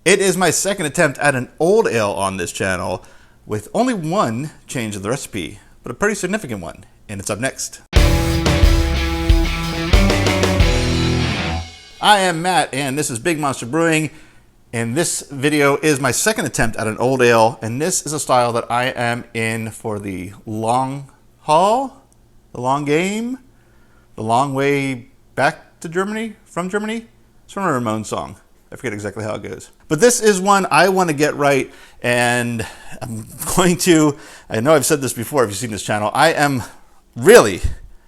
It is my second attempt at an old ale on this channel, with only one change of the recipe, but a pretty significant one, and it's up next. I am Matt, and this is Big Monster Brewing, and this video is my second attempt at an old ale, and this is a style that I am in for the long haul, the long game, the long way back to Germany, from Germany. It's from a Ramones song. I forget exactly how it goes. But this is one I want to get right, and I'm going to, I know I've said this before if you've seen this channel, I am really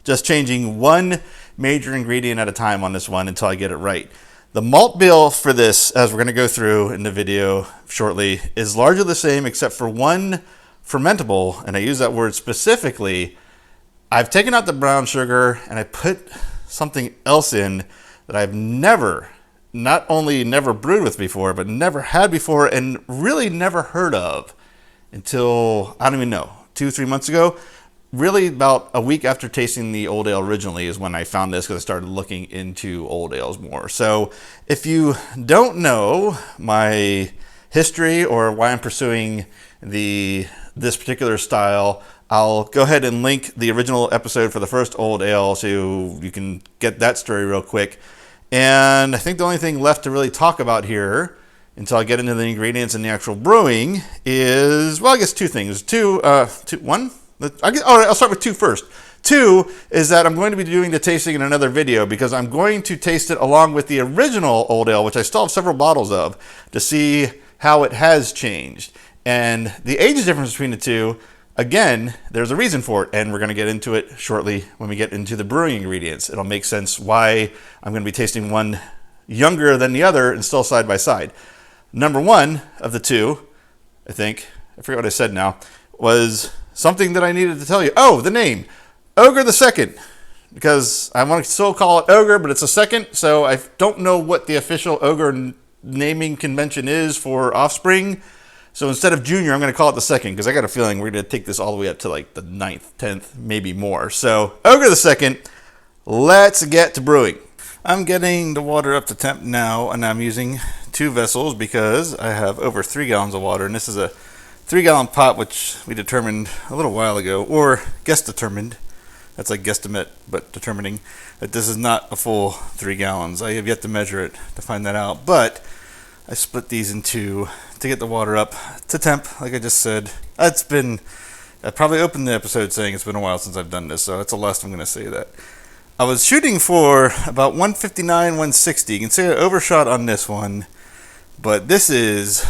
just changing one major ingredient at a time on this one until I get it right. The malt bill for this, as we're going to go through in the video shortly, is largely the same except for one fermentable, and I use that word specifically. I've taken out the brown sugar and I put something else in that I've not only never brewed with before, but never had before and really never heard of until, I don't even know, 2-3 months ago. Really about a week after tasting the old ale originally is when I found this, because I started looking into old ales more. So if you don't know my history or why I'm pursuing this particular style, I'll go ahead and link the original episode for the first old ale so you can get that story real quick. And I think the only thing left to really talk about here until I get into the ingredients and the actual brewing is, well, I guess two things. One? I'll start with two first. Two is that I'm going to be doing the tasting in another video because I'm going to taste it along with the original old ale, which I still have several bottles of, to see how it has changed. And the age difference between the two, again, there's a reason for it, and we're going to get into it shortly when we get into the brewing ingredients. It'll make sense why I'm going to be tasting one younger than the other and still side by side. Number one of the two, I forget what I said now, was something that I needed to tell you. Oh, the name, Ogre the Second, because I want to still call it Ogre, but it's a second, so I don't know what the official Ogre naming convention is for offspring. So instead of junior, I'm going to call it the second, because I got a feeling we're going to take this all the way up to like the 9th, 10th, maybe more. So Ogre the Second, let's get to brewing. I'm getting the water up to temp now, and I'm using 2 vessels because I have over 3 gallons of water, and this is a 3-gallon pot, which we determined a little while ago, or guess determined. That's like guesstimate, but determining that this is not a full 3 gallons. I have yet to measure it to find that out, but I split these in 2 to get the water up to temp, like I just said. I probably opened the episode saying it's been a while since I've done this, so that's the last I'm going to say that. I was shooting for about 159, 160. You can see I overshot on this one, but this is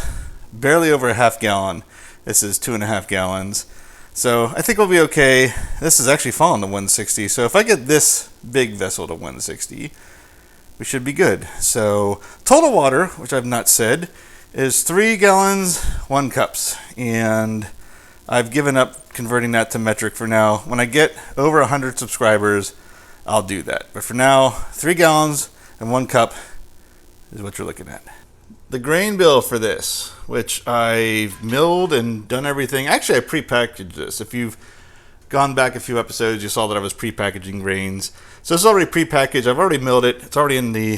barely over a half gallon. This is 2.5 gallons. So I think we'll be okay. This is actually fallen to 160. So if I get this big vessel to 160, we should be good. So total water, which I've not said, is 3 gallons, 1 cups. And I've given up converting that to metric for now. When I get over 100 subscribers, I'll do that. But for now, 3 gallons and 1 cup is what you're looking at. The grain bill for this, which I've milled and done everything. Actually, I pre-packaged this. If you've gone back a few episodes, you saw that I was pre-packaging grains. So it's already pre-packaged. I've already milled it. It's already in the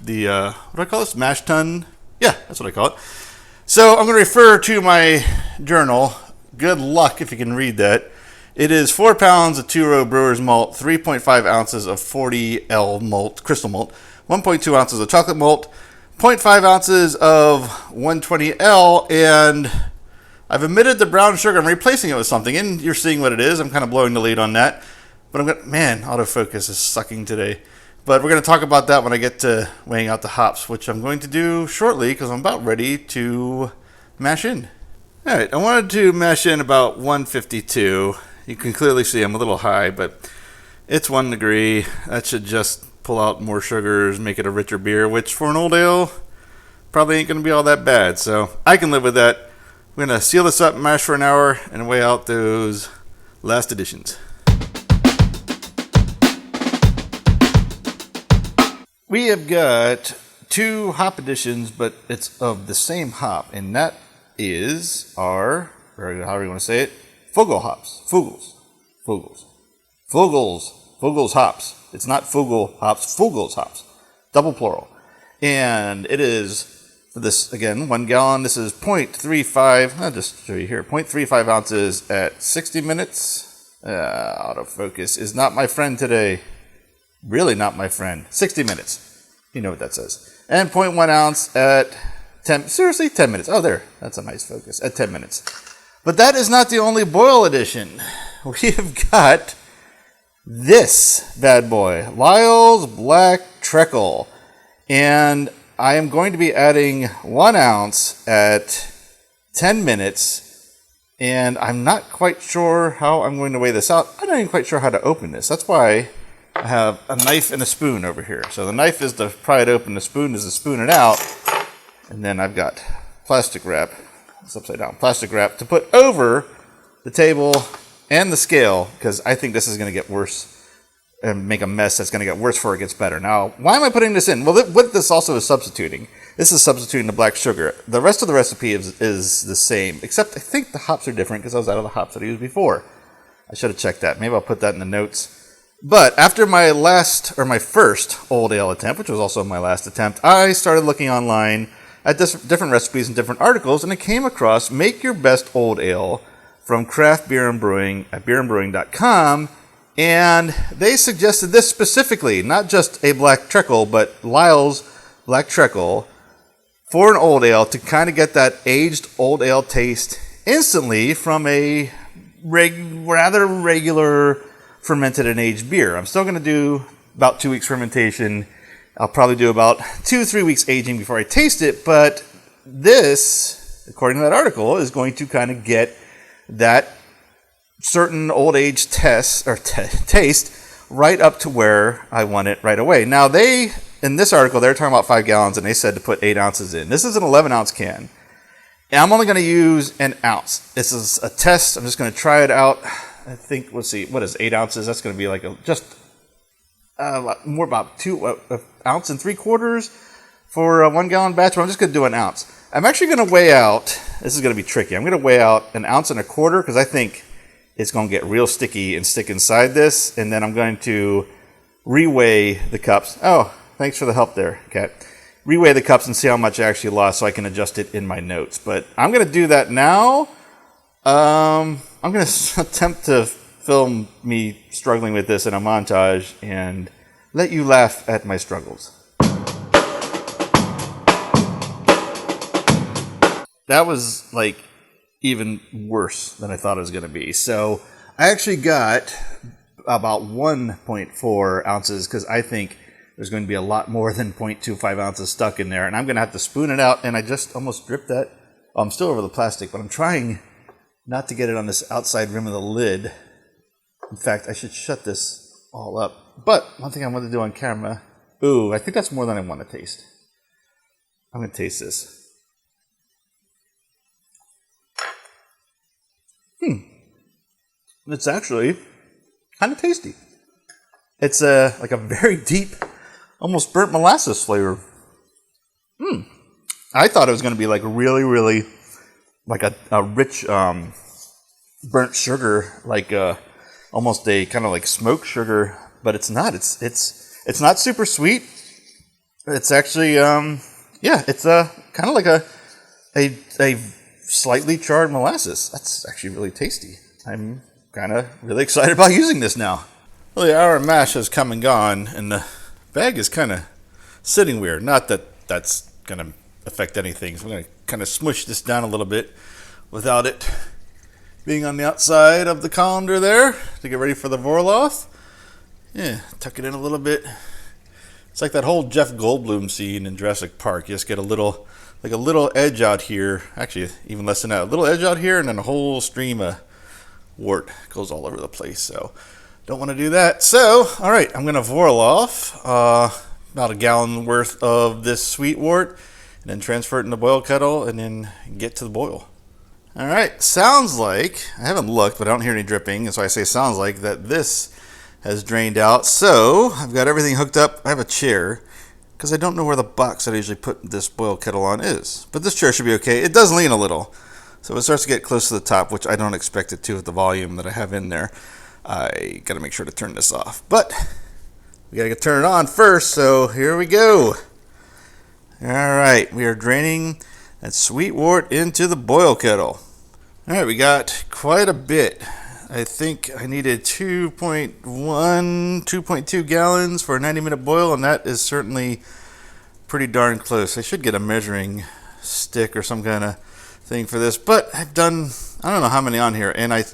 what do I call this? Mash tun? Yeah, that's what I call it. So I'm going to refer to my journal. Good luck if you can read that. It is 4 pounds of 2-row brewer's malt, 3.5 ounces of 40L malt, crystal malt, 1.2 ounces of chocolate malt, 0.5 ounces of 120L, and I've omitted the brown sugar. I'm replacing it with something, and you're seeing what it is. I'm kind of blowing the lead on that. But man, autofocus is sucking today. But we're going to talk about that when I get to weighing out the hops, which I'm going to do shortly because I'm about ready to mash in. All right, I wanted to mash in about 152. You can clearly see I'm a little high, but it's 1 degree. That should just pull out more sugars, make it a richer beer, which for an old ale probably ain't going to be all that bad. So I can live with that. We're going to seal this up, mash for an hour, and weigh out those last additions. We have got 2 hop additions, but it's of the same hop, and that is our, or however you want to say it, Fugel hops. Fugel's hops. It's not Fugel hops, Fugel's hops. Double plural. And it is This, again, 1 gallon. This is 0.35. I'll just show you here. 0.35 ounces at 60 minutes. Autofocus is not my friend today. Really not my friend. 60 minutes. You know what that says. And 0.1 ounce at 10. Seriously, 10 minutes. Oh, there. That's a nice focus. At 10 minutes. But that is not the only boil edition. We have got this bad boy. Lyle's Black Treacle. And I am going to be adding 1 ounce at 10 minutes, and I'm not quite sure how I'm going to weigh this out. I'm not even quite sure how to open this. That's why I have a knife and a spoon over here. So the knife is to pry it open, the spoon is to spoon it out, and then I've got plastic wrap, it's upside down, plastic wrap to put over the table and the scale, because I think this is going to get worse and make a mess that's going to get worse before it gets better. Now, why am I putting this in? Well, what this also is substituting. This is substituting the black sugar. The rest of the recipe is the same, except I think the hops are different because I was out of the hops that I used before. I should have checked that. Maybe I'll put that in the notes. But after my first old ale attempt, which was also my last attempt, I started looking online at different recipes and different articles, and I came across Make Your Best Old Ale from Craft Beer and Brewing at beerandbrewing.com. And they suggested this specifically, not just a black treacle, but Lyle's Black Treacle for an old ale to kind of get that aged old ale taste instantly from a rather regular fermented and aged beer. I'm still going to do about 2 weeks fermentation. I'll probably do about 2-3 weeks aging before I taste it, but this, according to that article, is going to kind of get that certain old age taste right up to where I want it right away. Now in this article, they're talking about 5 gallons and they said to put 8 ounces in. This is an 11 ounce can. And I'm only going to use an ounce. This is a test. I'm just going to try it out. I think, let's see, what is 8 ounces? That's going to be like more about 2 ounce and 3/4 for a 1 gallon batch, but I'm just going to do an ounce. I'm actually going to weigh out, this is going to be tricky. I'm going to weigh out 1.25 ounces because I think it's going to get real sticky and stick inside this, and then I'm going to reweigh the cups. Oh, thanks for the help there, Kat. Reweigh the cups and see how much I actually lost so I can adjust it in my notes. But I'm going to do that now. I'm going to attempt to film me struggling with this in a montage and let you laugh at my struggles. That was like even worse than I thought it was going to be. So I actually got about 1.4 ounces because I think there's going to be a lot more than 0.25 ounces stuck in there. And I'm going to have to spoon it out. And I just almost dripped that. Oh, I'm still over the plastic, but I'm trying not to get it on this outside rim of the lid. In fact, I should shut this all up. But one thing I want to do on camera. Ooh, I think that's more than I want to taste. I'm going to taste this. It's actually kind of tasty. It's like a very deep, almost burnt molasses flavor. I thought it was going to be like really, really like a rich burnt sugar, like almost a kind of like smoked sugar, but it's not. It's not super sweet. It's actually it's kind of like a slightly charred molasses. That's actually really tasty. I'm kind of really excited about using this now. Well, the hour of mash has come and gone, and the bag is kind of sitting weird. Not that that's going to affect anything. So I'm going to kind of smush this down a little bit without it being on the outside of the colander there to get ready for the Vorloff. Yeah, tuck it in a little bit. It's like that whole Jeff Goldblum scene in Jurassic Park. You just get a little edge out here. Actually, even less than that. A little edge out here, and then a whole stream of wort goes all over the place. So don't want to do that. So, all right, I'm going to Vorloff about a gallon worth of this sweet wort, and then transfer it in the boil kettle, and then get to the boil. All right, sounds like, I haven't looked, but I don't hear any dripping, and so I say sounds like that this has drained out. So I've got everything hooked up. I have a chair, because I don't know where the box that I usually put this boil kettle on is. But this chair should be okay. It does lean a little. So it starts to get close to the top, which I don't expect it to with the volume that I have in there. I got to make sure to turn this off. But we got to turn it on first, so here we go. All right, we are draining that sweet wort into the boil kettle. All right, we got quite a bit. I think I needed 2.2 gallons for a 90-minute boil, and that is certainly pretty darn close. I should get a measuring stick or some kind of thing for this, but I've done, I don't know how many on here, and I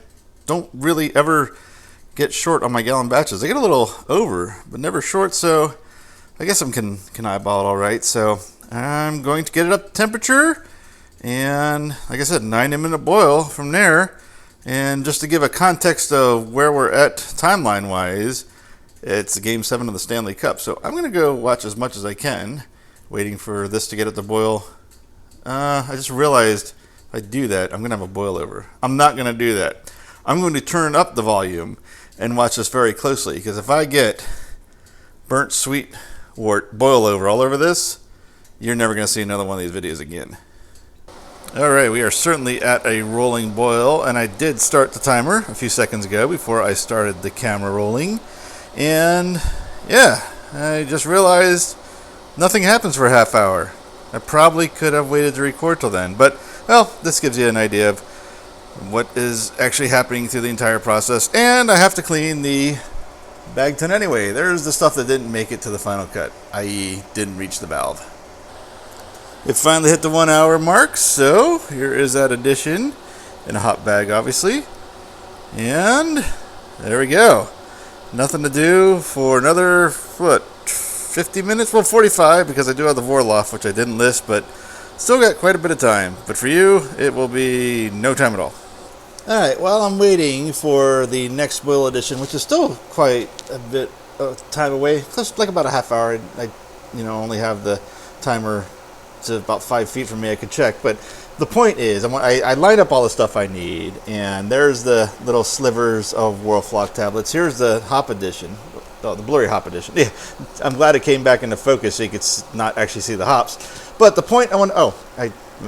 don't really ever get short on my gallon batches. I get a little over, but never short, so I guess I can eyeball it all right. So I'm going to get it up to temperature, and like I said, 90-minute boil from there. And just to give a context of where we're at timeline-wise, it's Game 7 of the Stanley Cup. So I'm going to go watch as much as I can, waiting for this to get it to boil. I just realized if I do that, I'm going to have a boil over. I'm not going to do that. I'm going to turn up the volume and watch this very closely, because if I get burnt sweet wort boil over all over this, you're never going to see another one of these videos again. All right, we are certainly at a rolling boil, and I did start the timer a few seconds ago before I started the camera rolling. And yeah, I just realized nothing happens for a half hour. I probably could have waited to record till then, but well, this gives you an idea of what is actually happening through the entire process. And I have to clean the bag tin anyway. There's the stuff that didn't make it to the final cut, i.e. didn't reach the valve. It finally hit the 1 hour mark, so here is that addition in a hot bag, obviously. And there we go. Nothing to do for another, 50 minutes? Well, 45, because I do have the Vorloff, which I didn't list, but still got quite a bit of time. But for you, it will be no time at all. All right, while I'm waiting for the next boil edition, which is still quite a bit of time away, just like about a half hour. I only have the timer to about 5 feet from me. I could check, but the point is, I line up all the stuff I need, and there's the little slivers of Morel flock tablets. Here's the hop edition, the blurry hop edition. Yeah, I'm glad it came back into focus so you could not actually see the hops. But the point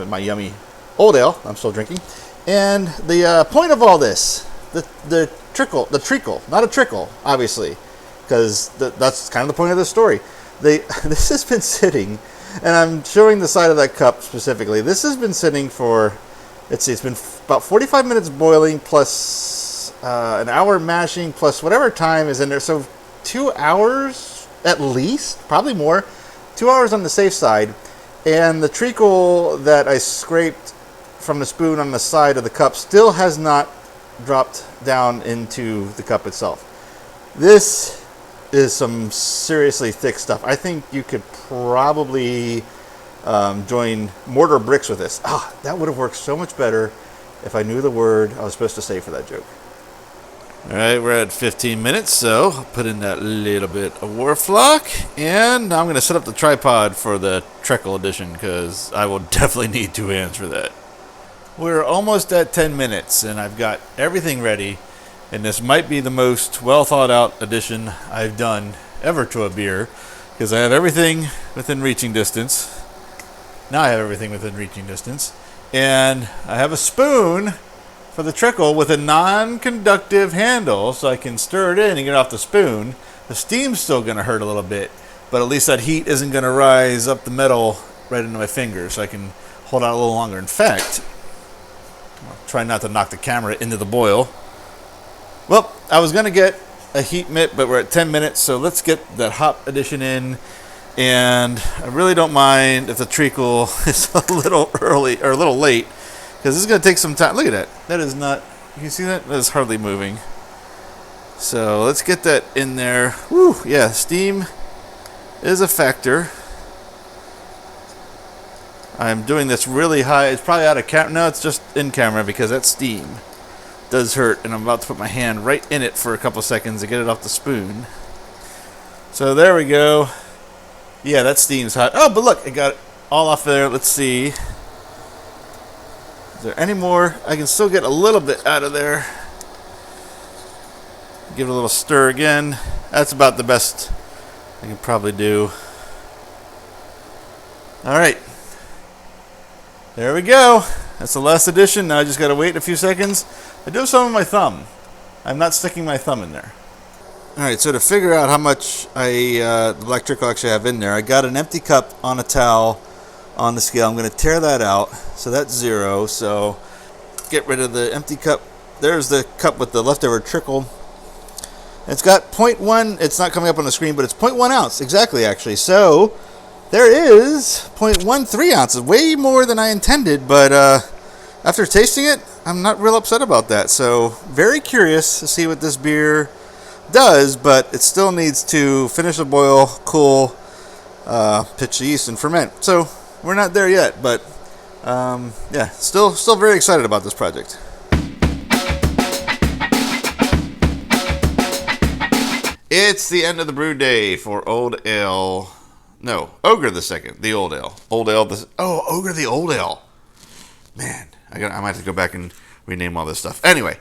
my yummy old ale I'm still drinking, and the point of all this, the treacle, not a trickle, obviously, because that's kind of the point of the story. This has been sitting. And I'm showing the side of that cup specifically. This has been sitting for, let's see, it's been about 45 minutes boiling plus an hour mashing plus whatever time is in there. So 2 hours at least, probably more. 2 hours on the safe side. And the treacle that I scraped from the spoon on the side of the cup still has not dropped down into the cup itself. This is some seriously thick stuff. I think you could probably join mortar bricks with this. That would have worked so much better if I knew the word I was supposed to say for that joke. All right, we're at 15 minutes, so I'll put in that little bit of Warflock, and now I'm going to set up the tripod for the Treacle edition, because I will definitely need 2 hands for that. We're almost at 10 minutes, and I've got everything ready. And this might be the most well thought out addition I've done ever to a beer, because I have everything within reaching distance. Now I have everything within reaching distance. And I have a spoon for the treacle with a non-conductive handle, so I can stir it in and get off the spoon. The steam's still going to hurt a little bit, but at least that heat isn't going to rise up the metal right into my fingers, so I can hold out a little longer. In fact, I'll try not to knock the camera into the boil. Well, I was going to get a heat mitt, but we're at 10 minutes, so let's get that hop edition in. And I really don't mind if the treacle is a little early or a little late, because this is going to take some time. Look at that. That is not, you see that? That is hardly moving. So let's get that in there. Whew, yeah, steam is a factor. I'm doing this really high. It's probably out of camera. No, it's just in camera, because that steam does hurt, and I'm about to put my hand right in it for a couple seconds to get it off the spoon. So there we go. Yeah, that steam's hot. Oh, but look, I got it all off there. Let's see. Is there any more? I can still get a little bit out of there. Give it a little stir again. That's about the best I can probably do. All right. There we go. That's the last edition. Now I just got to wait a few seconds. I do have some on my thumb. I'm not sticking my thumb in there. All right, so to figure out how much the black treacle actually have in there, I got an empty cup on a towel on the scale. I'm going to tear that out. So that's 0. So get rid of the empty cup. There's the cup with the leftover trickle. It's got 0.1. It's not coming up on the screen, but it's 0.1 ounce. Exactly, actually. So there is 0.13 ounces. Way more than I intended, but after tasting it, I'm not real upset about that. So very curious to see what this beer does, but it still needs to finish the boil, cool, pitch the yeast, and ferment. So we're not there yet, but yeah, still very excited about this project. It's the end of the brew day for Old Ale. No, Ogre the Second, the Old Ale. Old Ale. Ogre the Old Ale. Man, I might have to go back and rename all this stuff. Anyway,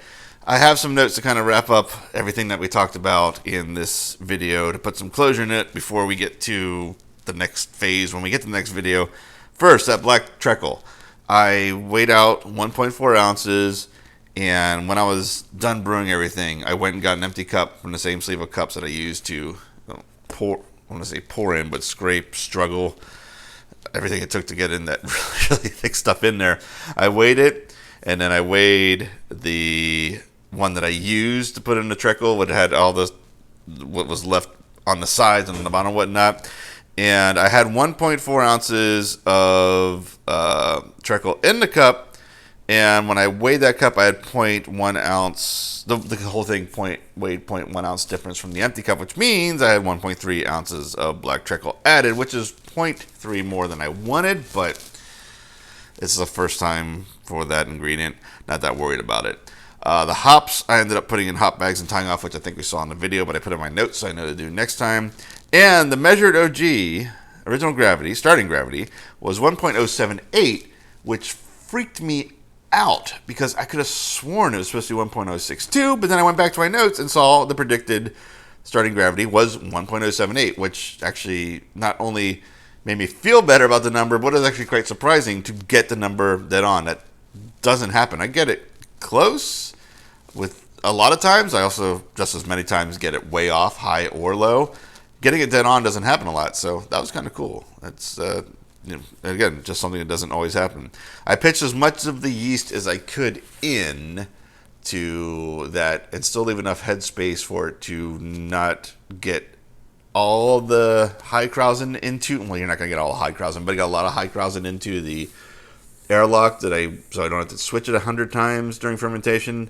I have some notes to kind of wrap up everything that we talked about in this video to put some closure in it before we get to the next phase. When we get to the next video, first, that black treacle. I weighed out 1.4 ounces, and when I was done brewing everything, I went and got an empty cup from the same sleeve of cups that I used to pour. I want to say pour in, but scrape, struggle, everything it took to get in that really thick stuff in there. I weighed it, and then I weighed the one that I used to put in the treacle, what had all the what was left on the sides and on the bottom and whatnot. And I had 1.4 ounces of treacle in the cup. And when I weighed that cup, I had 0.1 ounce. The whole thing weighed 0.1 ounce difference from the empty cup, which means I had 1.3 ounces of black treacle added, which is 0.3 more than I wanted. But this is the first time for that ingredient. Not that worried about it. The hops, I ended up putting in hop bags and tying off, which I think we saw in the video, but I put in my notes so I know to do next time. And the measured OG, original gravity, starting gravity, was 1.078, which freaked me out because I could have sworn it was supposed to be 1.062, but then I went back to my notes and saw the predicted starting gravity was 1.078, which actually not only made me feel better about the number, but it was actually quite surprising to get the number dead on. That doesn't happen. I get it close with a lot of times. I also just as many times get it way off, high or low. Getting it dead on doesn't happen a lot, so that was kind of cool. That's again, just something that doesn't always happen. I pitched as much of the yeast as I could in to that and still leave enough headspace for it to not get all the High-Krausen into, well, you're not going to get all the High-Krausen, but I got a lot of High-Krausen into the airlock so I don't have to switch it 100 times during fermentation.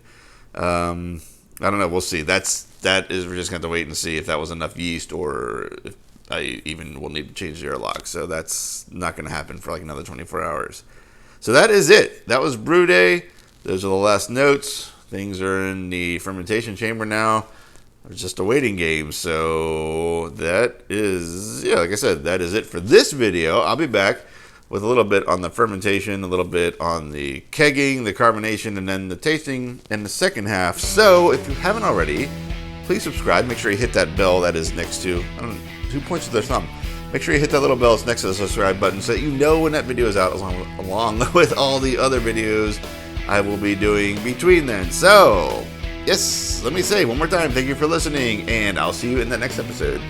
I don't know. We'll see. We're just going to have to wait and see if that was enough yeast or if I even will need to change the airlock. So that's not going to happen for like another 24 hours. So that is it. That was brew day. Those are the last notes. Things are in the fermentation chamber now. It's just a waiting game. So that is, like I said, that is it for this video. I'll be back with a little bit on the fermentation, a little bit on the kegging, the carbonation, and then the tasting in the second half. So if you haven't already, please subscribe. Make sure you hit that bell that is next to, I don't know, 2 points with their thumb. Make sure you hit that little bell that's next to the subscribe button so that you know when that video is out, along with all the other videos I will be doing between then. So, yes, let me say one more time, thank you for listening, and I'll see you in the next episode.